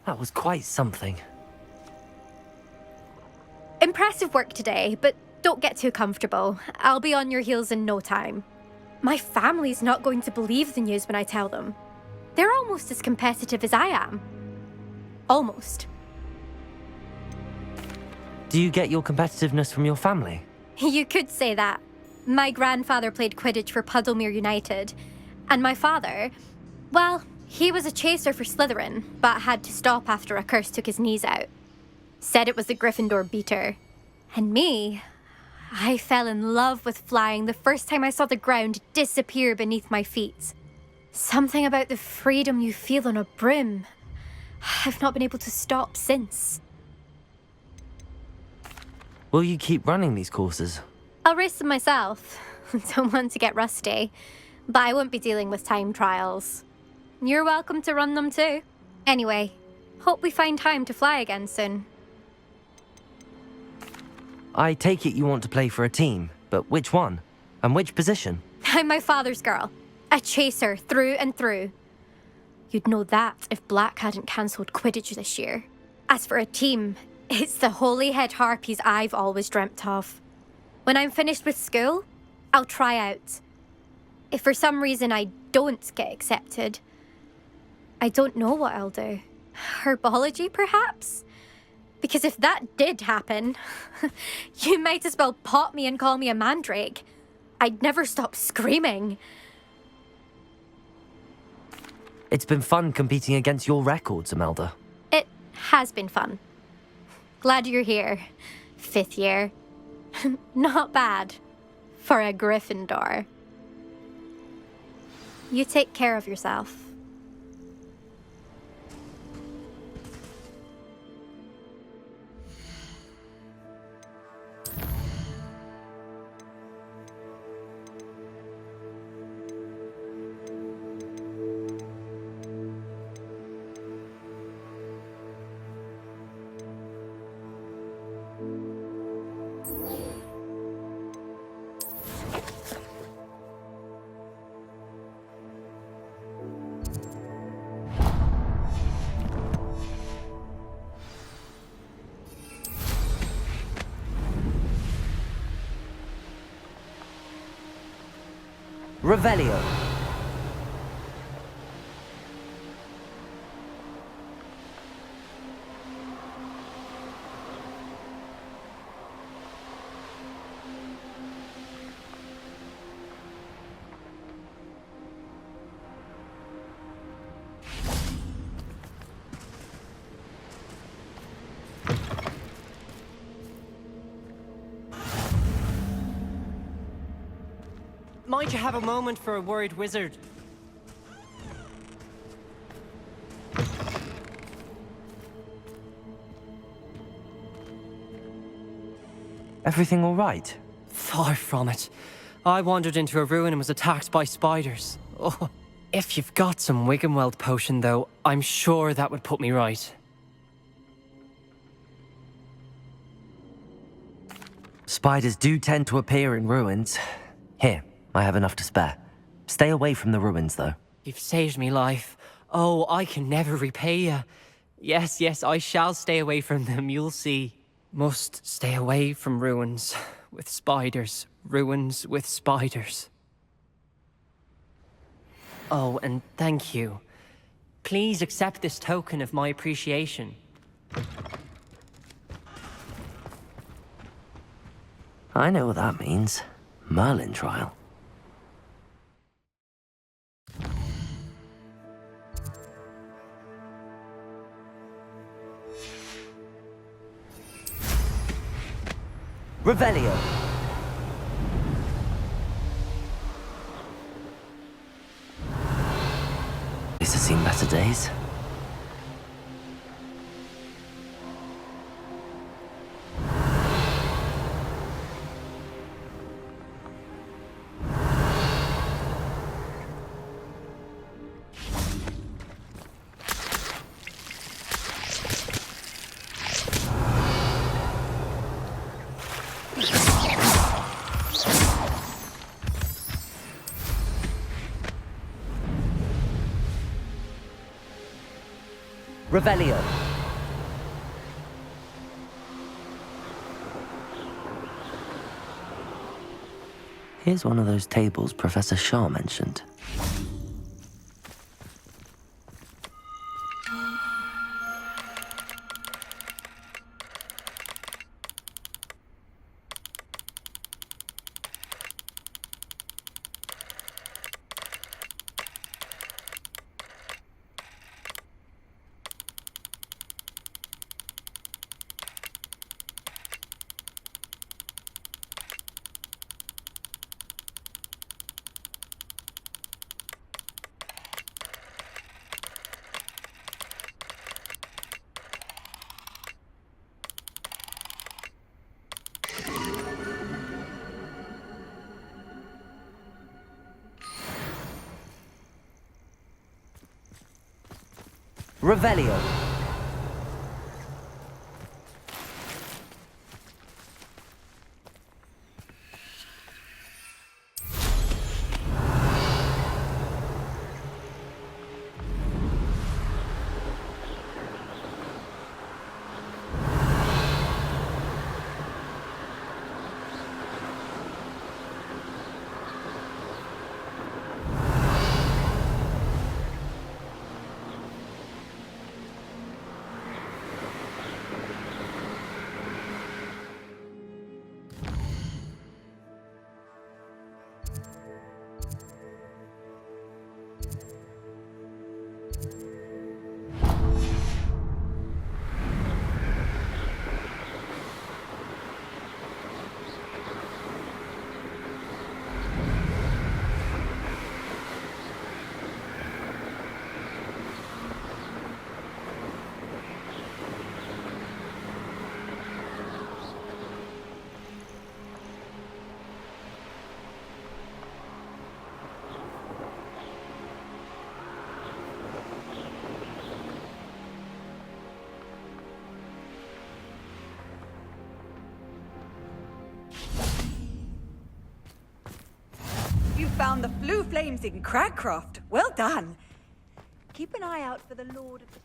That was quite something. Impressive work today, but don't get too comfortable. I'll be on your heels in no time. My family's not going to believe the news when I tell them. They're almost as competitive as I am. Almost. Do you get your competitiveness from your family? You could say that. My grandfather played Quidditch for Puddlemere United. And my father, well, he was a chaser for Slytherin, but had to stop after a curse took his knees out. Said it was the Gryffindor beater. And me, I fell in love with flying the first time I saw the ground disappear beneath my feet. Something about the freedom you feel on a broom. I've not been able to stop since. Will you keep running these courses? I'll race them myself. Don't want to get rusty. But I won't be dealing with time trials. You're welcome to run them too. Anyway, hope we find time to fly again soon. I take it you want to play for a team, but which one? And which position? I'm my father's girl. A chaser through and through. You'd know that if Black hadn't cancelled Quidditch this year. As for a team, it's the Holyhead Harpies I've always dreamt of. When I'm finished with school, I'll try out. If for some reason I don't get accepted, I don't know what I'll do. Herbology, perhaps? Because if that did happen, you might as well pot me and call me a mandrake. I'd never stop screaming. It's been fun competing against your records, Imelda. It has been fun. Glad you're here. 5th year. Not bad. For a Gryffindor. You take care of yourself. Revelio. Might you have a moment for a worried wizard? Everything all right? Far from it. I wandered into a ruin and was attacked by spiders. Oh. If you've got some Wiggenweld potion, though, I'm sure that would put me right. Spiders do tend to appear in ruins. Here, I have enough to spare. Stay away from the ruins, though. You've saved me life. Oh, I can never repay you. Yes, yes, I shall stay away from them, you'll see. Must stay away from ruins with spiders. Ruins with spiders. Oh, and thank you. Please accept this token of my appreciation. I know what that means. Merlin trial. Revelio. This has seen better days. Revelio. Here's one of those tables Professor Shaw mentioned. Revelio. Found the blue flames in Cragcroft. Well done. Keep an eye out for the Lord of the...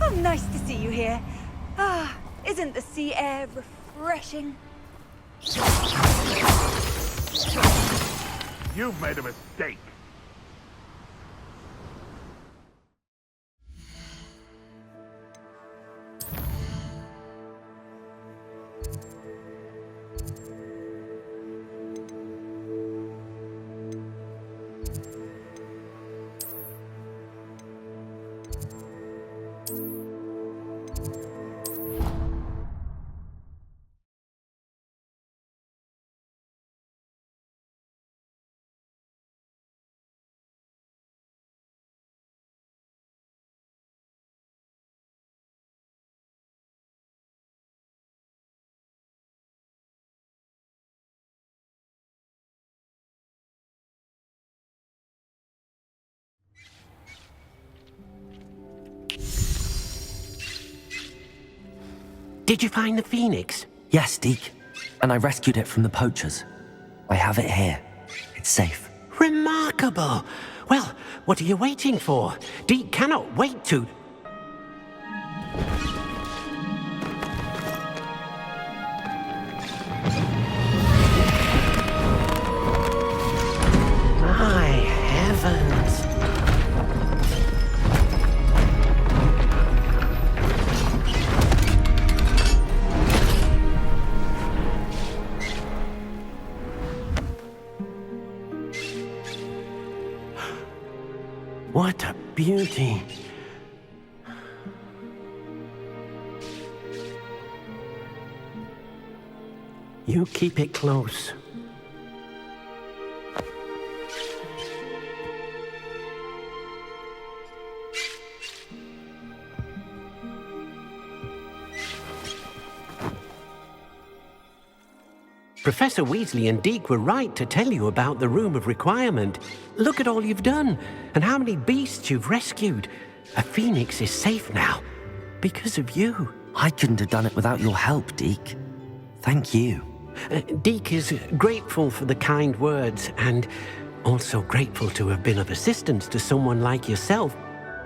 Oh, nice to see you here. Ah, isn't the sea air refreshing? You've made a mistake. Did you find the phoenix? Yes, Deke. And I rescued it from the poachers. I have it here. It's safe. Remarkable! Well, what are you waiting for? Deke cannot wait to... My heavens! What a beauty! You keep it close. Professor Weasley and Deke were right to tell you about the Room of Requirement. Look at all you've done, and how many beasts you've rescued. A phoenix is safe now, because of you. I couldn't have done it without your help, Deke. Thank you. Deke is grateful for the kind words, and also grateful to have been of assistance to someone like yourself.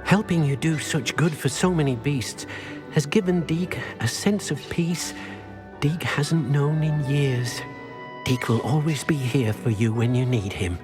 Helping you do such good for so many beasts has given Deke a sense of peace Deke hasn't known in years. Deke will always be here for you when you need him.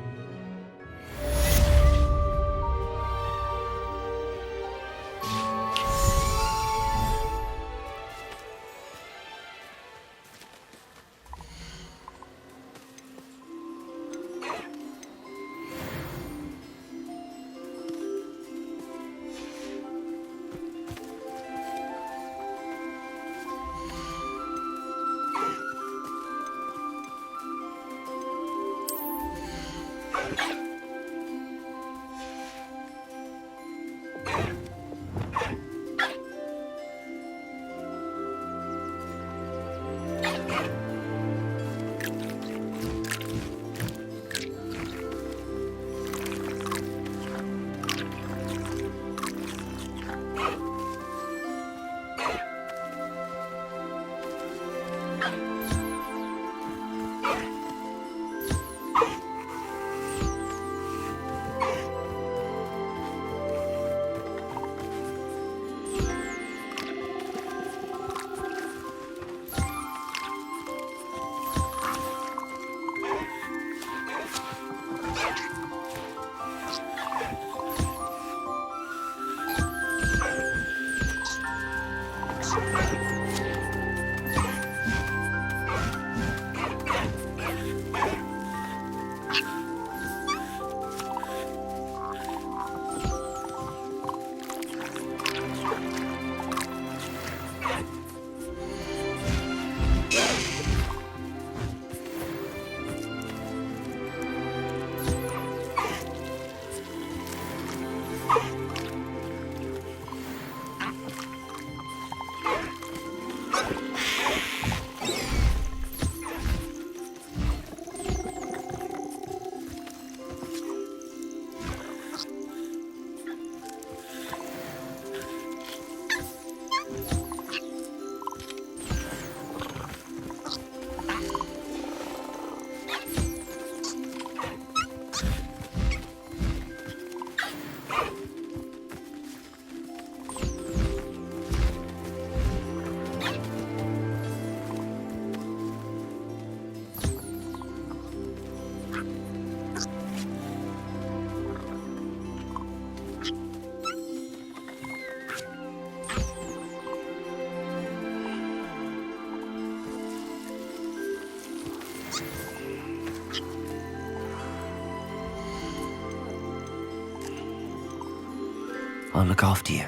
I'll look after you.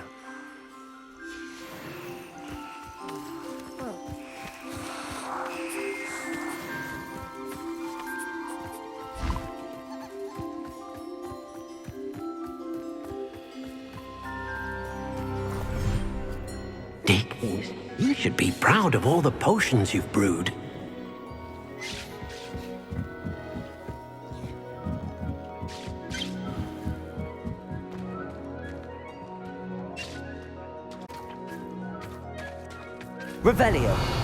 Dick, you should be proud of all the potions you've brewed. Revelio.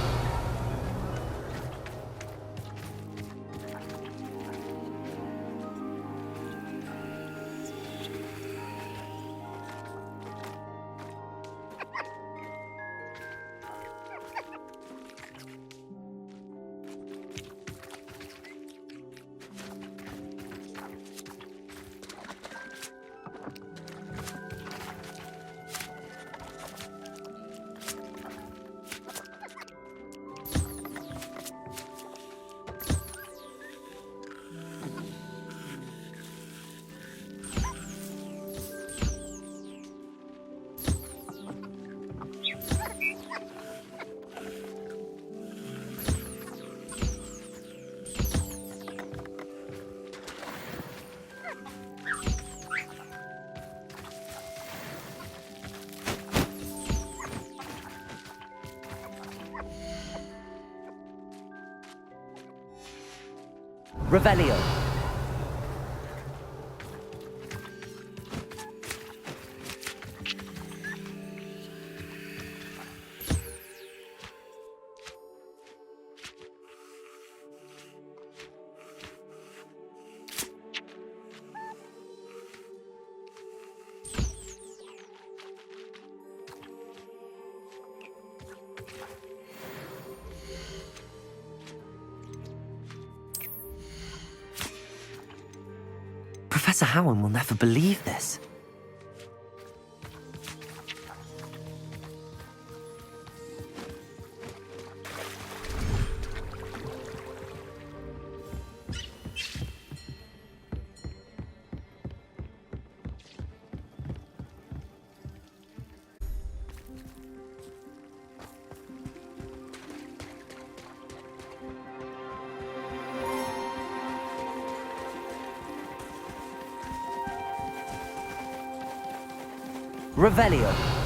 Revelio. Professor Howard will never believe this. Revelio.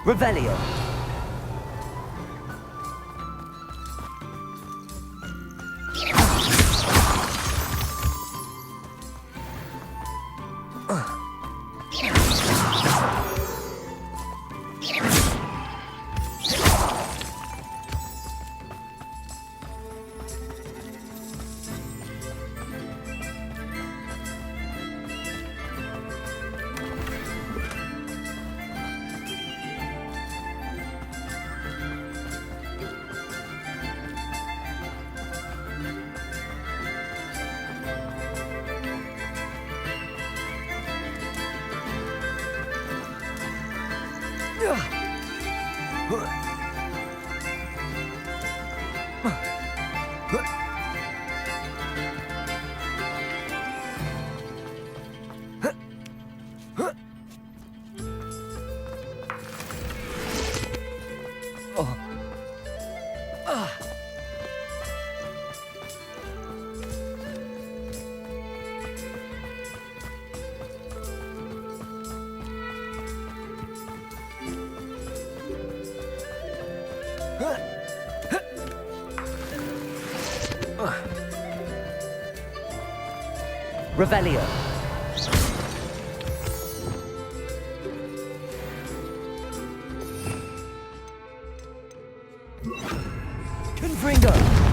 Revelio. Revelio. Confringo.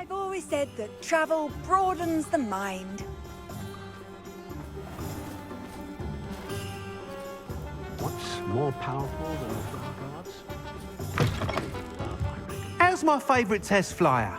I've always said that travel broadens the mind. What's more powerful than the dark arts? How's my favourite test flyer?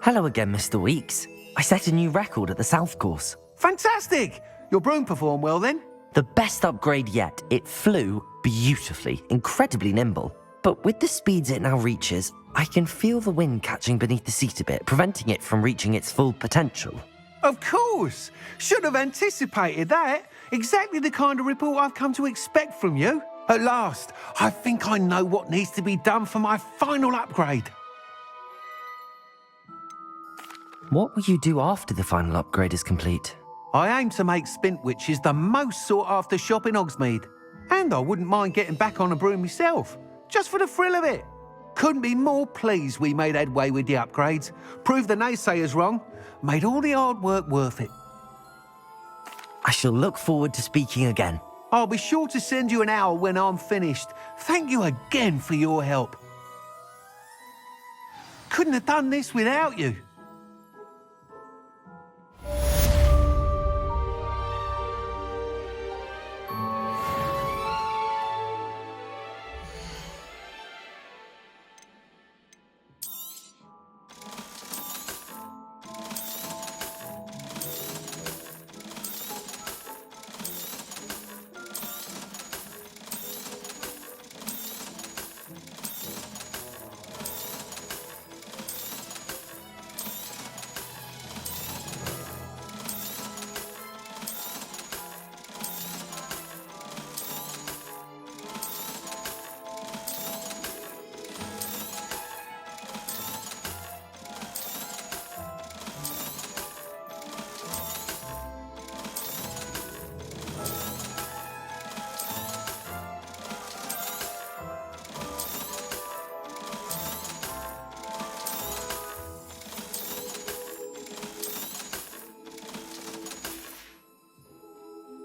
Hello again, Mr. Weeks. I set a new record at the South Course. Fantastic! Your broom performed well then? The best upgrade yet. It flew beautifully, incredibly nimble. But with the speeds it now reaches, I can feel the wind catching beneath the seat a bit, preventing it from reaching its full potential. Of course! Should have anticipated that. Exactly the kind of report I've come to expect from you. At last, I think I know what needs to be done for my final upgrade. What will you do after the final upgrade is complete? I aim to make Spintwitches the most sought-after shop in Hogsmid. And I wouldn't mind getting back on a broom myself, just for the thrill of it. Couldn't be more pleased we made headway with the upgrades, proved the naysayers wrong, made all the hard work worth it. I shall look forward to speaking again. I'll be sure to send you an owl when I'm finished. Thank you again for your help. Couldn't have done this without you.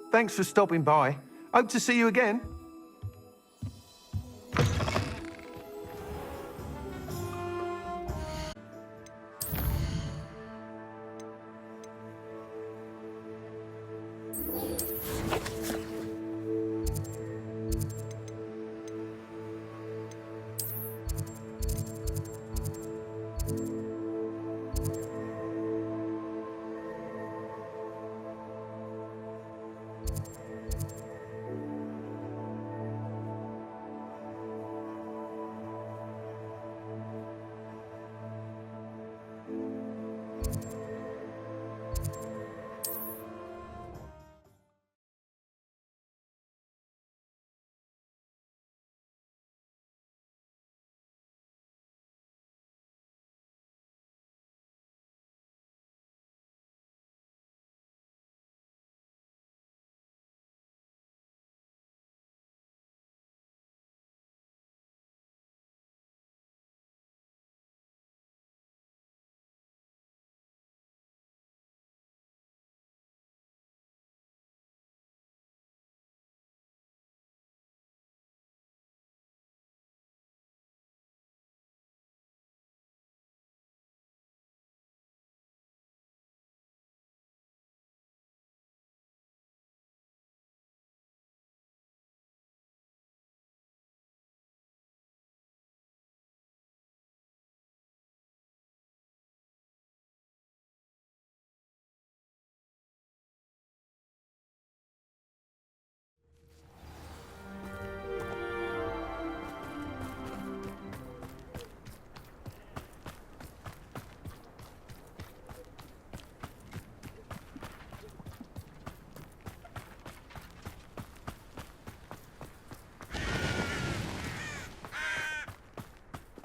Thanks for stopping by. Hope to see you again.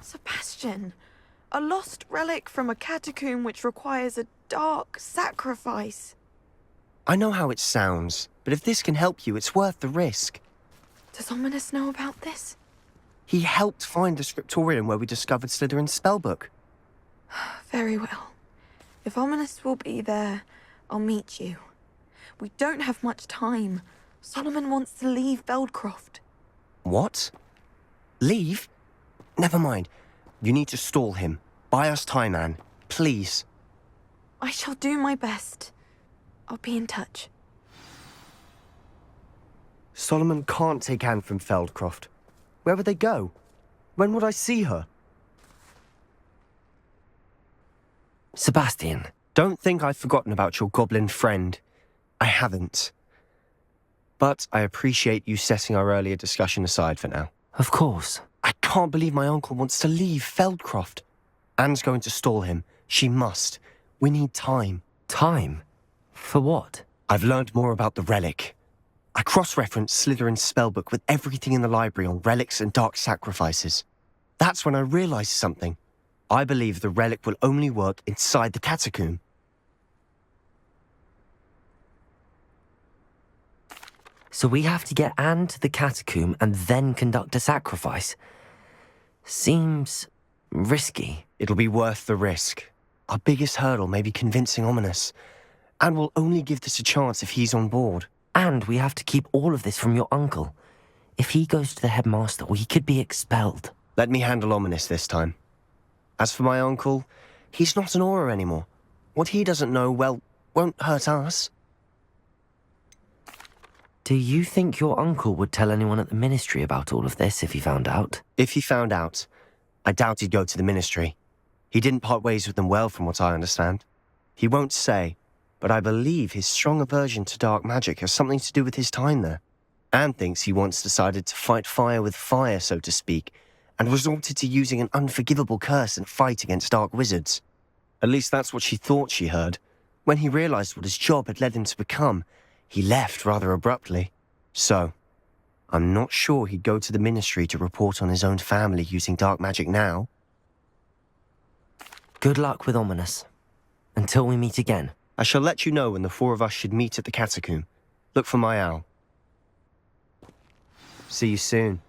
Sebastian, a lost relic from a catacomb which requires a dark sacrifice. I know how it sounds, but if this can help you, it's worth the risk. Does Ominous know about this? He helped find the scriptorium where we discovered Slytherin's spellbook. Very well. If Ominous will be there, I'll meet you. We don't have much time. Solomon wants to leave Beldcroft. What? Leave? Never mind. You need to stall him. Buy us time, Anne. Please. I shall do my best. I'll be in touch. Solomon can't take Anne from Feldcroft. Where would they go? When would I see her? Sebastian. Don't think I've forgotten about your goblin friend. I haven't. But I appreciate you setting our earlier discussion aside for now. Of course. I can't believe my uncle wants to leave Feldcroft. Anne's going to stall him. She must. We need time. Time? For what? I've learned more about the relic. I cross-referenced Slytherin's spellbook with everything in the library on relics and dark sacrifices. That's when I realized something. I believe the relic will only work inside the catacomb. So we have to get Anne to the catacomb and then conduct a sacrifice. Seems risky. It'll be worth the risk. Our biggest hurdle may be convincing Ominous. And we'll only give this a chance if he's on board. And we have to keep all of this from your uncle. If he goes to the headmaster, we could be expelled. Let me handle Ominous this time. As for my uncle, he's not an Auror anymore. What he doesn't know, well, won't hurt us. Do you think your uncle would tell anyone at the ministry about all of this if he found out? If he found out, I doubt he'd go to the ministry. He didn't part ways with them well, from what I understand. He won't say, but I believe his strong aversion to dark magic has something to do with his time there. Anne thinks he once decided to fight fire with fire, so to speak, and resorted to using an unforgivable curse in a fight against dark wizards. At least that's what she thought she heard. When he realized what his job had led him to become, he left rather abruptly. So, I'm not sure he'd go to the ministry to report on his own family using dark magic now. Good luck with Ominous. Until we meet again. I shall let you know when the four of us should meet at the catacomb. Look for my owl. See you soon.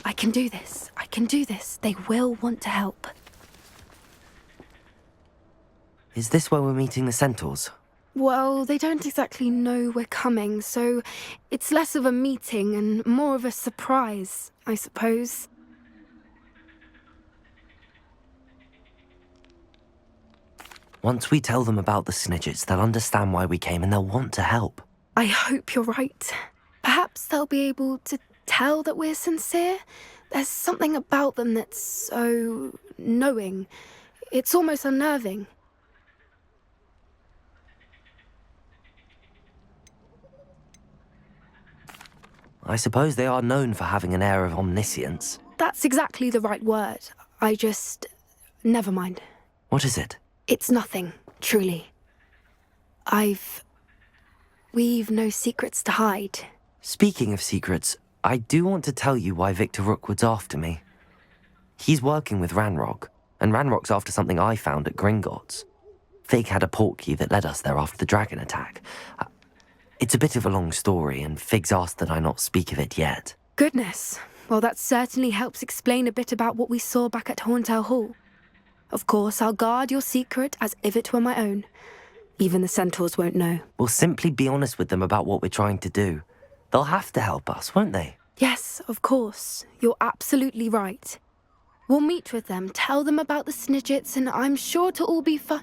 I can do this. I can do this. They will want to help. Is this where we're meeting the centaurs? Well, they don't exactly know we're coming, so it's less of a meeting and more of a surprise, I suppose. Once we tell them about the Snidgets, they'll understand why we came and they'll want to help. I hope you're right. Perhaps they'll be able to tell that we're sincere. There's something about them that's so knowing. It's almost unnerving. I suppose they are known for having an air of omniscience. That's exactly the right word. Never mind. What is it? It's nothing, truly. We've no secrets to hide. Speaking of secrets, I do want to tell you why Victor Rookwood's after me. He's working with Ranrock, and Ranrock's after something I found at Gringotts. Fig had a portkey that led us there after the dragon attack. It's a bit of a long story, and Fig's asked that I not speak of it yet. Goodness. Well, that certainly helps explain a bit about what we saw back at Horntail Hall. Of course, I'll guard your secret as if it were my own. Even the centaurs won't know. We'll simply be honest with them about what we're trying to do. They'll have to help us, won't they? Yes, of course. You're absolutely right. We'll meet with them, tell them about the Snidgets, and I'm sure it'll all be fun.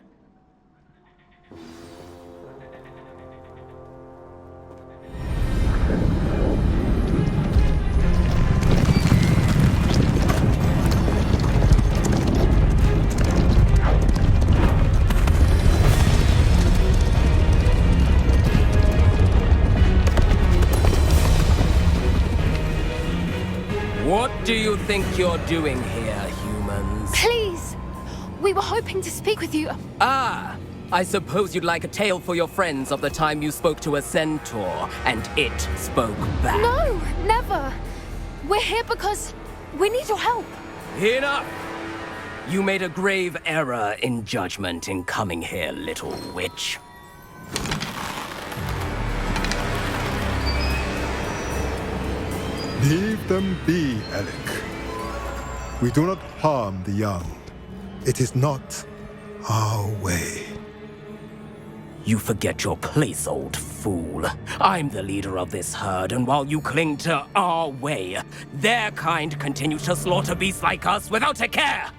What do you think you're doing here, humans? Please! We were hoping to speak with you. Ah! I suppose you'd like a tale for your friends of the time you spoke to a centaur, and it spoke back. No, never! We're here because we need your help. Enough! You made a grave error in judgment in coming here, little witch. Leave them be, Alec. We do not harm the young. It is not our way. You forget your place, old fool. I'm the leader of this herd, and while you cling to our way, their kind continue to slaughter beasts like us without a care!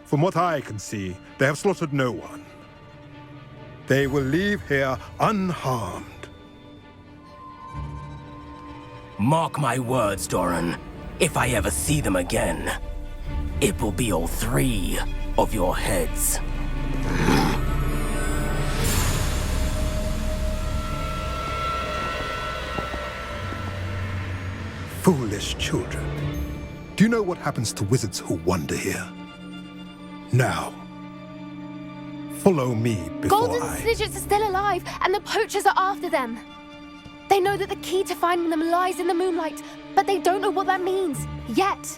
From what I can see, they have slaughtered no one. They will leave here unharmed. Mark my words, Doran. If I ever see them again, it will be all 3 of your heads. Foolish children. Do you know what happens to wizards who wander here? Now, follow me before Golden Snidgets are still alive, and the poachers are after them. They know that the key to finding them lies in the moonlight, but they don't know what that means, yet.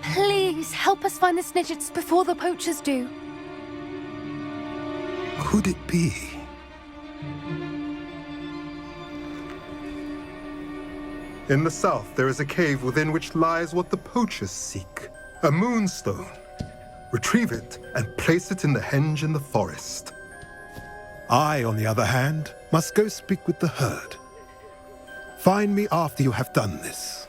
Please, help us find the Snidgets before the poachers do. Could it be? In the south, there is a cave within which lies what the poachers seek. A moonstone. Retrieve it and place it in the henge in the forest. I, on the other hand, must go speak with the herd. Find me after you have done this.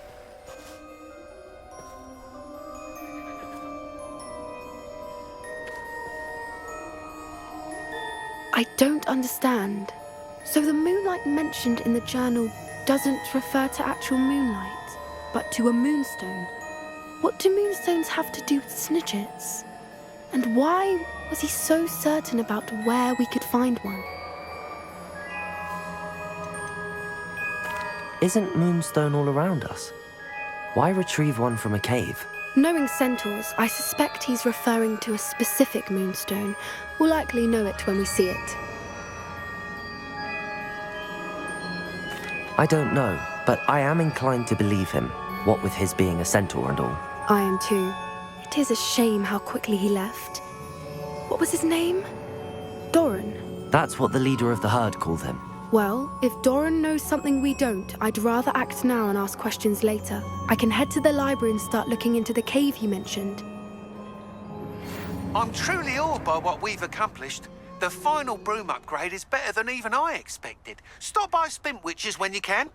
I don't understand. So the moonlight mentioned in the journal doesn't refer to actual moonlight, but to a moonstone. What do moonstones have to do with Snidgets? And why was he so certain about where we could find one? Isn't Moonstone all around us? Why retrieve one from a cave? Knowing centaurs, I suspect he's referring to a specific moonstone. We'll likely know it when we see it. I don't know, but I am inclined to believe him, what with his being a centaur and all. I am too. It is a shame how quickly he left. What was his name? Doran? That's what the leader of the herd called him. Well, if Doran knows something we don't, I'd rather act now and ask questions later. I can head to the library and start looking into the cave you mentioned. I'm truly awed by what we've accomplished. The final broom upgrade is better than even I expected. Stop by Spintwitches when you can.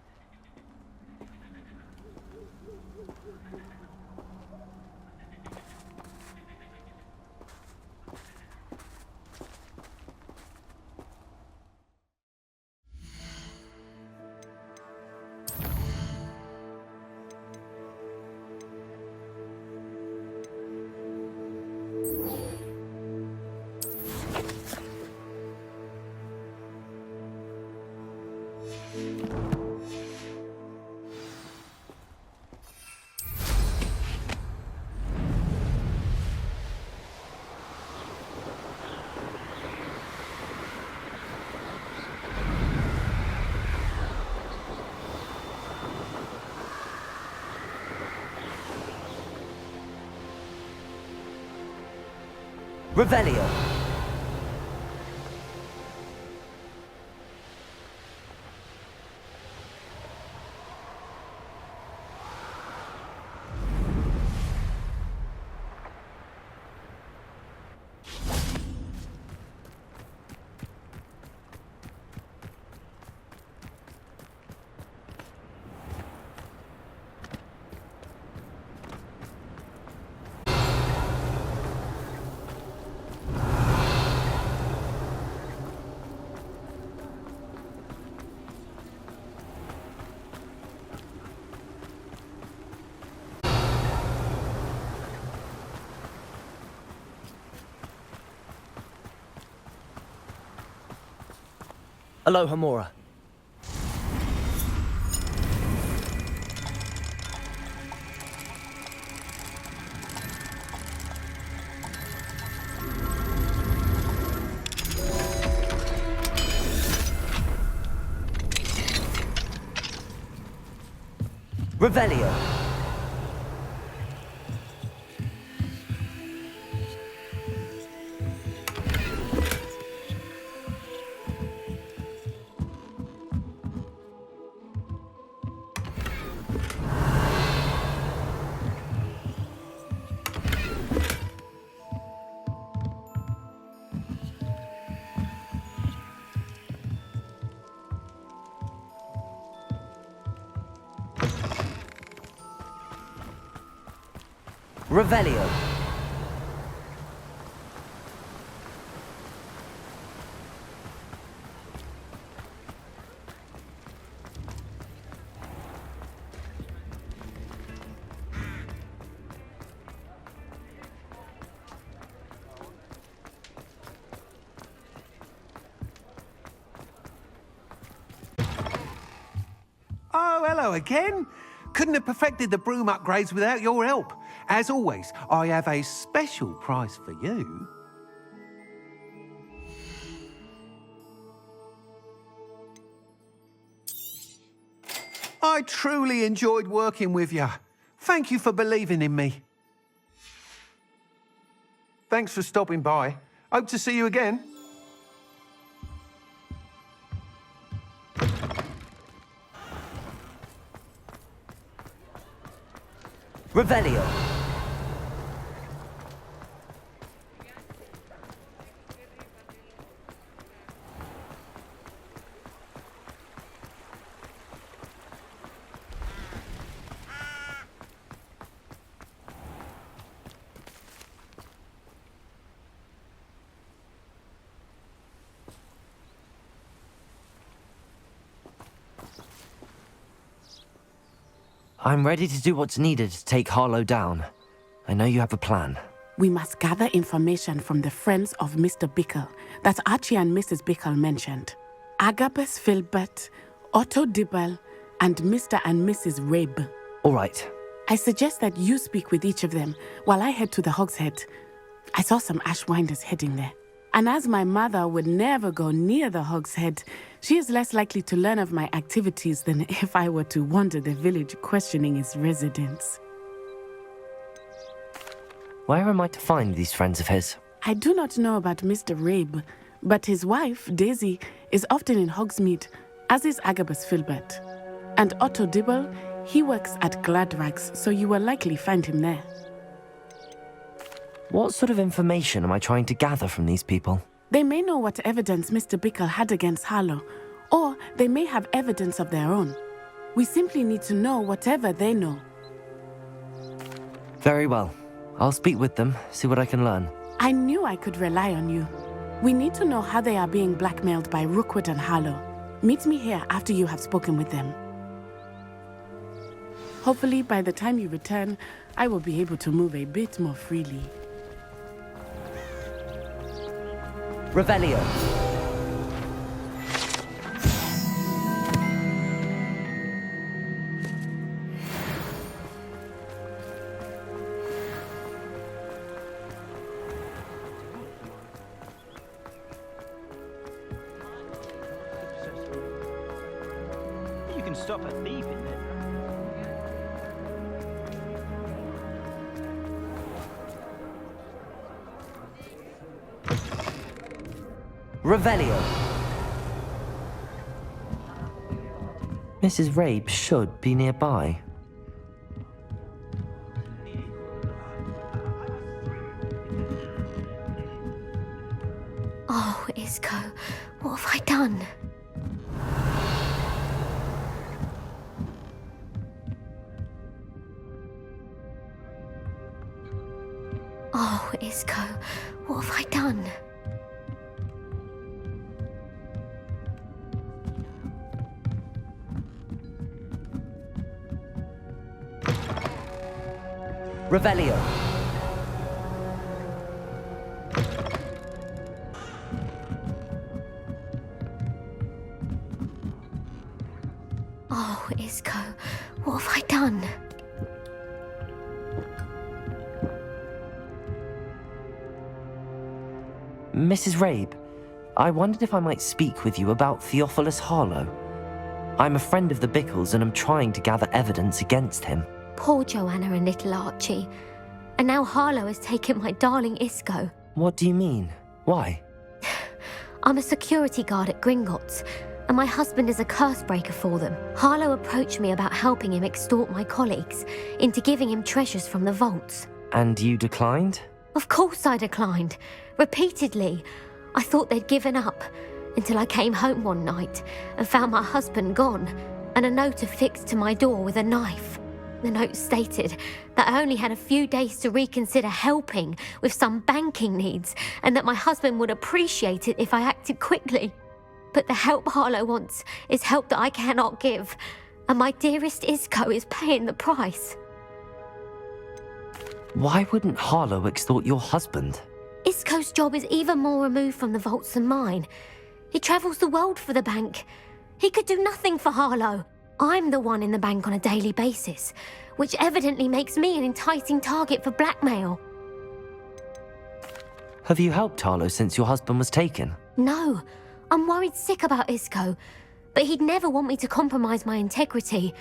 Revelio. Aloha Mora. Revelio. Revelio. Oh, hello again. Couldn't have perfected the broom upgrades without your help. As always, I have a special prize for you. I truly enjoyed working with you. Thank you for believing in me. Thanks for stopping by. Hope to see you again. Revelio. I'm ready to do what's needed to take Harlow down. I know you have a plan. We must gather information from the friends of Mr. Bickle that Archie and Mrs. Bickle mentioned. Agabus Filbert, Otto Dibble, and Mr. and Mrs. Rabe. All right. I suggest that you speak with each of them while I head to the Hogshead. I saw some Ashwinders heading there. And as my mother would never go near the Hogshead, she is less likely to learn of my activities than if I were to wander the village questioning its residents. Where am I to find these friends of his? I do not know about Mr. Rabe, but his wife, Daisy, is often in Hogsmid, as is Agabus Filbert. And Otto Dibble, he works at Gladrags, so you will likely find him there. What sort of information am I trying to gather from these people? They may know what evidence Mr. Bickle had against Harlow, or they may have evidence of their own. We simply need to know whatever they know. Very well. I'll speak with them, see what I can learn. I knew I could rely on you. We need to know how they are being blackmailed by Rookwood and Harlow. Meet me here after you have spoken with them. Hopefully, by the time you return, I will be able to move a bit more freely. Revelio. You can stop a thief in there. Revelio. Mrs. Rabe should be nearby. Oh, Isco, what have I done? Oh, Isco, what have I done? Revelio. Oh, Isco, what have I done? Mrs. Rabe, I wondered if I might speak with you about Theophilus Harlow. I'm a friend of the Bickles and I'm trying to gather evidence against him. Poor Joanna and little Archie. And now Harlow has taken my darling Isco. What do you mean? Why? I'm a security guard at Gringotts, and my husband is a curse breaker for them. Harlow approached me about helping him extort my colleagues into giving him treasures from the vaults. And you declined? Of course I declined. Repeatedly. I thought they'd given up, until I came home one night and found my husband gone, and a note affixed to my door with a knife. The note stated that I only had a few days to reconsider helping with some banking needs, and that my husband would appreciate it if I acted quickly. But the help Harlow wants is help that I cannot give, and my dearest Isco is paying the price. Why wouldn't Harlow extort your husband? Isco's job is even more removed from the vaults than mine. He travels the world for the bank. He could do nothing for Harlow. I'm the one in the bank on a daily basis, which evidently makes me an enticing target for blackmail. Have you helped Harlow since your husband was taken? No, I'm worried sick about Isco, but he'd never want me to compromise my integrity.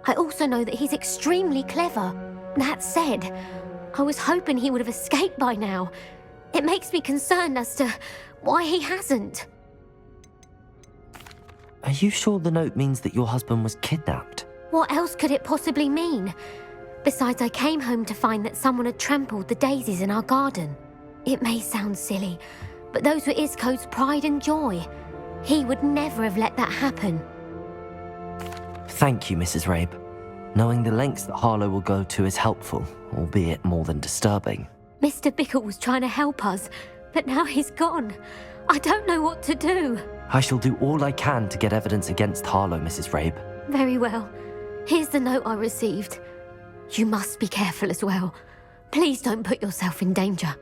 I also know that he's extremely clever. That said, I was hoping he would have escaped by now. It makes me concerned as to why he hasn't. Are you sure the note means that your husband was kidnapped? What else could it possibly mean? Besides, I came home to find that someone had trampled the daisies in our garden. It may sound silly, but those were Isco's pride and joy. He would never have let that happen. Thank you, Mrs. Rabe. Knowing the lengths that Harlow will go to is helpful, albeit more than disturbing. Mr. Bickle was trying to help us, but now he's gone. I don't know what to do. I shall do all I can to get evidence against Harlow, Mrs. Rabe. Very well. Here's the note I received. You must be careful as well. Please don't put yourself in danger.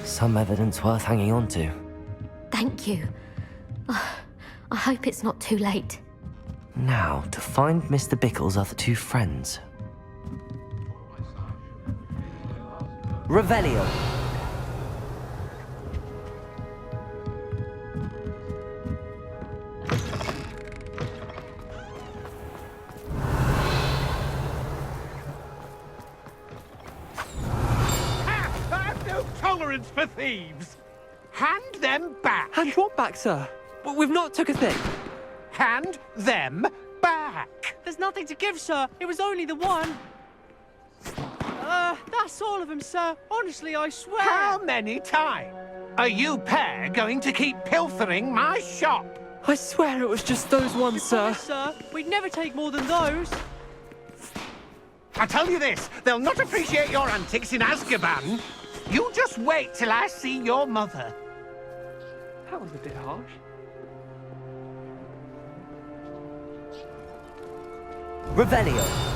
Some evidence worth hanging on to. Thank you. I hope it's not too late. Now, to find Mr. Bickle's other two friends. Revelio. I've no tolerance for thieves. Hand them back. Hand what back, sir? We've not took a thing. Hand them back. There's nothing to give, sir. It was only the one. That's all of them, sir. Honestly, I swear. How many times? Are you pair going to keep pilfering my shop? I swear it was just those ones, sir. Sir, we'd never take more than those. I tell you this, they'll not appreciate your antics in Azkaban. You just wait till I see your mother. That was a bit harsh. Revelio.